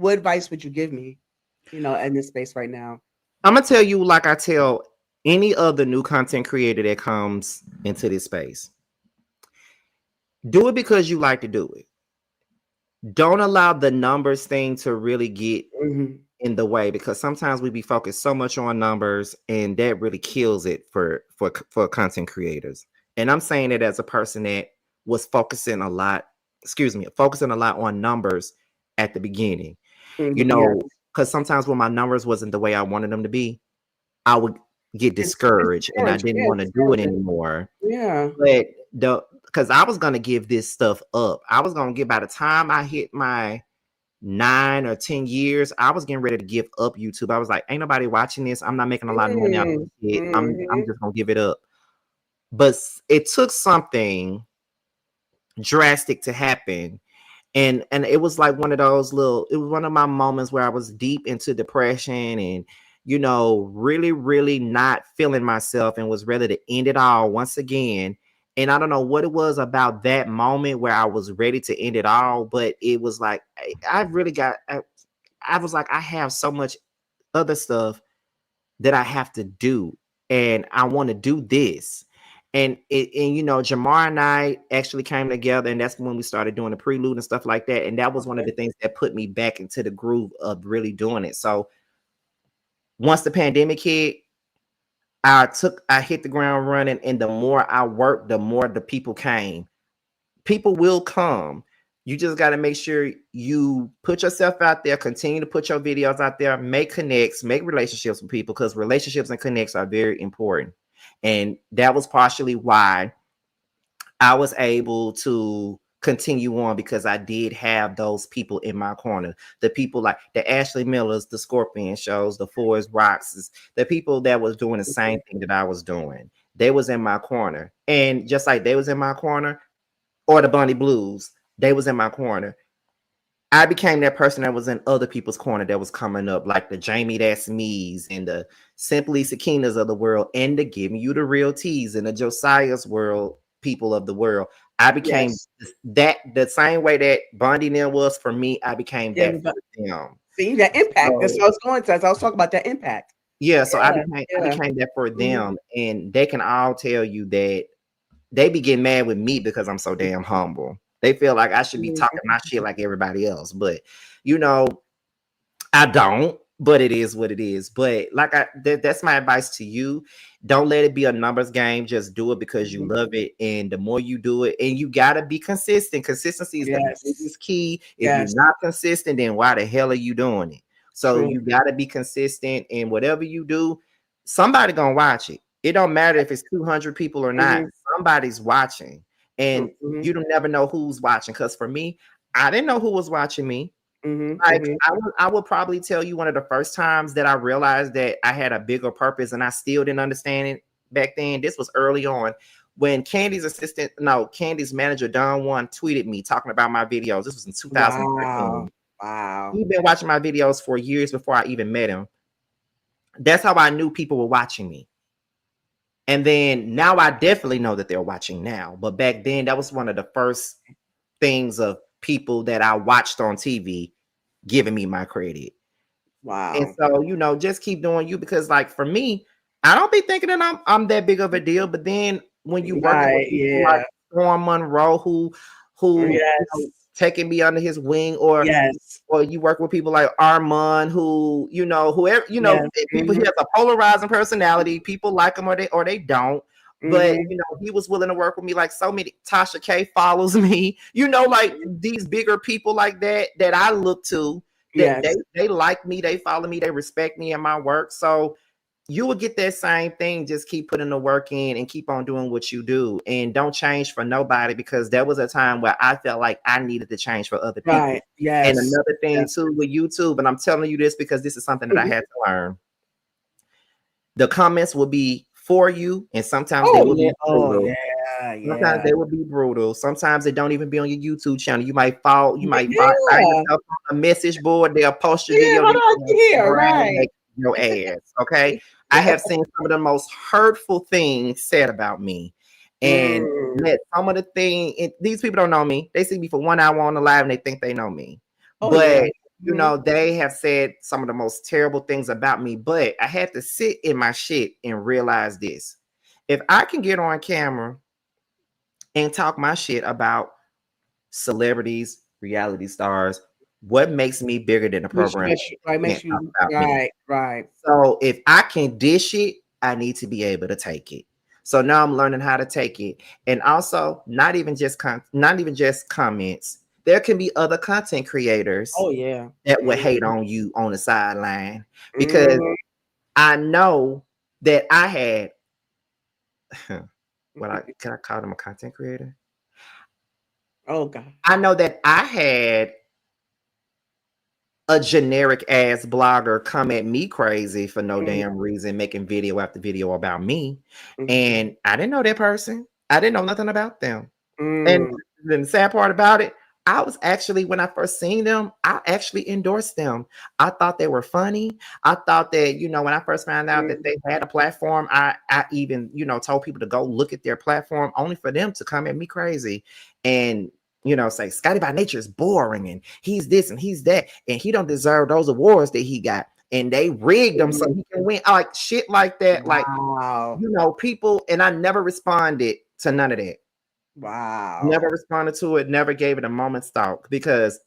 what advice would you give me, in this space right now? I'm gonna tell you, like I tell any other new content creator that comes into this space, do it because you like to do it. Don't allow the numbers thing to really get in the way, because sometimes we be focused so much on numbers and that really kills it for content creators. And I'm saying it as a person that was focusing a lot on numbers at the beginning. Because sometimes when my numbers wasn't the way I wanted them to be, I would get discouraged and I didn't want to do it anymore. Yeah. But because I was gonna give this stuff up. I was gonna by the time I hit my 9 or 10 years, I was getting ready to give up YouTube. I was like, ain't nobody watching this. I'm not making a lot of money out of it. I'm just gonna give it up. But it took something drastic to happen. And it was like one of those it was one of my moments where I was deep into depression and, really, really not feeling myself and was ready to end it all once again. And I don't know what it was about that moment where I was ready to end it all, but it was like, I was like, I have so much other stuff that I have to do and I want to do this. And Jamar and I actually came together, and that's when we started doing the prelude and stuff like that. And that was one of the things that put me back into the groove of really doing it. So once the pandemic hit, I hit the ground running, and the more I worked, the more the people came. People will come. You just got to make sure you put yourself out there, continue to put your videos out there, make connects, make relationships with people, because relationships and connects are very important. And that was partially why I was able to continue on, because I did have those people in my corner. The people like the Ashley Millers, the Scorpion shows, the Forest Rocks, the people that was doing the same thing that I was doing. They was in my corner. And just like they was in my corner, or the Bunny Blues, they was in my corner. I became that person that was in other people's corner that was coming up, like the Jamie That's Me's and the Simply Sakinas of the world, and the Giving You the Real Teas and the Josiah's world people of the world. I became that the same way that Bondi Neal was for me. I became that for them. See that impact. That's what I was going to. I was talking about that impact. Yeah, so I became that for them, and they can all tell you that they be getting mad with me because I'm so damn humble. They feel like I should be talking my shit like everybody else, but I don't. But it is what it is. But like that's my advice to you. Don't let it be a numbers game. Just do it because you love it, and the more you do it, and you gotta be consistent. Consistency is the biggest key. If you're not consistent, then why the hell are you doing it? So you gotta be consistent, and whatever you do, somebody gonna watch it. It don't matter if it's 200 people or not. Somebody's watching. And you don't never know who's watching. Because for me, I didn't know who was watching me. I would probably tell you one of the first times that I realized that I had a bigger purpose, and I still didn't understand it back then. This was early on when Candy's manager, Don One, tweeted me talking about my videos. This was in 2013. Wow. He'd been watching my videos for years before I even met him. That's how I knew people were watching me. And then now I definitely know that they're watching now. But back then, that was one of the first things of people that I watched on TV giving me my credit. Wow. And so, just keep doing you, because like for me, I don't be thinking that I'm that big of a deal. But then when you work with people like Storm Monroe, who taking me under his wing, or you work with people like Armand, who whoever people, he has a polarizing personality. People like him or they don't. But he was willing to work with me. Like so many, Tasha K follows me. Like these bigger people like that I look to. That they like me, they follow me, they respect me and my work. So you will get that same thing. Just keep putting the work in and keep on doing what you do, and don't change for nobody, because there was a time where I felt like I needed to change for other people. Right. Yes. And another thing too with YouTube, and I'm telling you this because this is something that I had to learn. The comments will be for you, and sometimes they will be brutal. Sometimes they will be brutal. Sometimes they don't even be on your YouTube channel. You might find yourself on a message board. They'll post your video. Your ass. Okay. I have seen some of the most hurtful things said about me. And some of the things, these people don't know me. They see me for 1 hour on the live and they think they know me. But you know, they have said some of the most terrible things about me, but I had to sit in my shit and realize this. If I can get on camera and talk my shit about celebrities, reality stars, what makes me bigger than the Which program makes you right, can't makes talk you about me? right. So if I can dish it, I need to be able to take it. So now I'm learning how to take it. And also not even just comments. There can be other content creators Oh, yeah. that would Mhm, hate on you on the sideline because mhm. I know that I had what I can I call them a content creator? Oh, God. I know that I had a generic ass blogger come at me crazy for no Mm, damn reason, making video after video about me. mhm, And I didn't know that person. I didn't know nothing about them. And mm, the sad part about it, I was actually, when I first seen them, I actually endorsed them. I thought they were funny. I thought that, you know, when I first found out that mm. they had a platform, I even, you know, told people to go look at their platform only for them to come at me crazy. And you know, say Scotty by Nature is boring and he's this and he's that, and he don't deserve those awards that he got. And they rigged them so he can win. Like shit like that. Like, Wow. you know, people, and I never responded to none of that. Never Wow. responded to it, never gave it a moment's thought because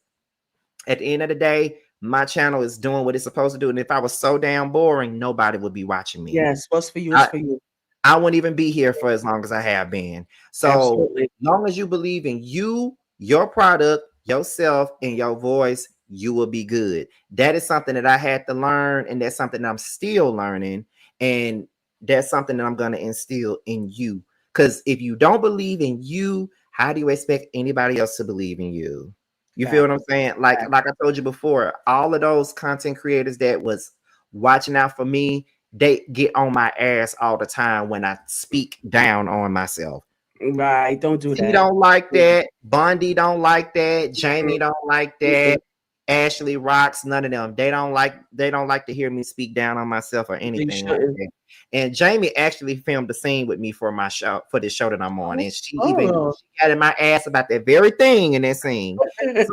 at the end of the day, my channel is doing what it's supposed to do. And if I was so damn boring, nobody would be watching me. Yes, what's for you is I, for you. I wouldn't even be here for as long as I have been. So, Absolutely. long as you believe in you, your product, yourself, and your voice, you will be good. That is something that I had to learn, and that's something that I'm still learning. And that's something that I'm going to instill in you. Because if you don't believe in you, how do you expect anybody else to believe in you? You feel Fact, what I'm saying? Like I told you before, all of those content creators that was watching out for me, they get on my ass all the time when I speak down on myself. right, don't do T that. don't like that. Bondi don't like that. Jamie don't like Mm-mm. that. Ashley Rocks, none of them. They don't like to hear me speak down on myself or You anything like shouldn't. that. And Jamie actually filmed the scene with me for my show, for this show that I'm on. Oh, And oh. she got in my ass about that very thing in that scene.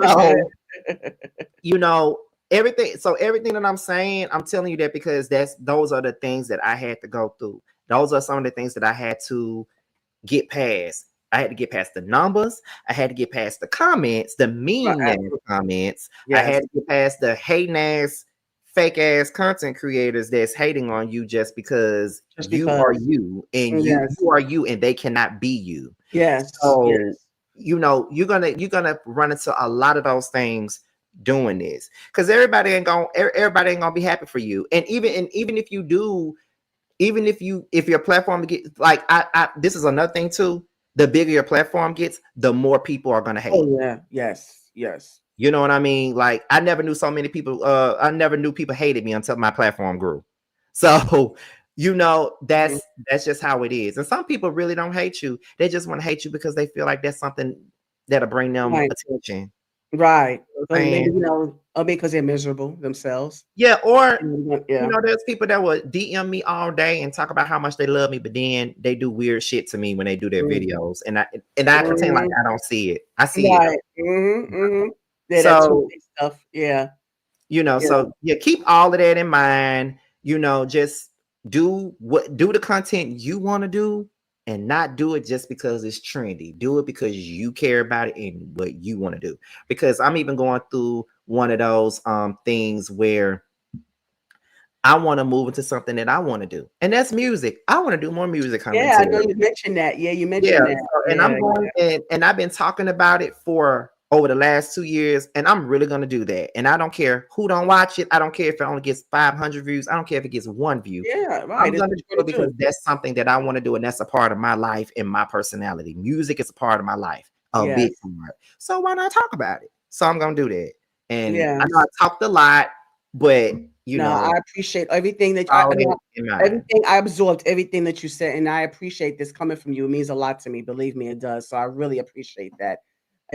So you know, everything that I'm saying, I'm telling you that because those are the things that I had to go through. Those are some of the things that I had to get past. I had to get past the numbers. I had to get past the comments, the Right, mean ass comments. I yes, had to get past the hating ass, fake ass content creators that's hating on you just because just you are because. you and Yes, you are you and they cannot be you. yes, So, yes. you know, you're gonna run into a lot of those things doing this because everybody ain't gonna be happy for you. And even if you do, even if your platform gets like I this is another thing too. The bigger your platform gets, the more people are gonna hate. Oh, yeah, yes, yes. You know what I mean? Like I never knew so many people. I never knew people hated me until my platform grew. So you know Mhm. that's just how it is. And some people really don't hate you. They just want to hate you because they feel like that's something that'll bring them Right, attention. right. You know what Or I'm maybe, saying? or because they're miserable themselves. Yeah, or you Yeah. know, there's people that would DM me all day and talk about how much they love me, but then they do weird shit to me when they do their Mm, videos, and I pretend like mhm. I don't see it. I see it Right. though. Mhm, mhm. Yeah, that So two-faced stuff. Yeah, you know, yeah, so yeah, keep all of that in mind. You know, just do the content you want to do, and not do it just because it's trendy. Do it because you care about it and what you want to do. Because I'm even going through one of those things where I want to move into something that I want to do, and that's music. I want to do more music yeah, I know commentary. you mentioned that. Yeah, you Yeah, mentioned that. so, and Yeah, I'm going and I've been talking about it for over the last 2 years, and I'm really gonna do that. And I don't care who don't watch it. I don't care if it only gets 500 views. I don't care if it gets one view. yeah, right, I'm that's gonna what do you're it gonna because do. that's something that I want to do, and that's a part of my life and my personality. Music is a part of my life, a big Yes, part. So why not talk about it? So I'm gonna do that. And I know I yes. talked a lot, but you No, I know, appreciate everything that all I that know in mind. everything I absorbed everything that you said, and I appreciate this coming from you. It means a lot to me, believe me, it does. So I really appreciate that.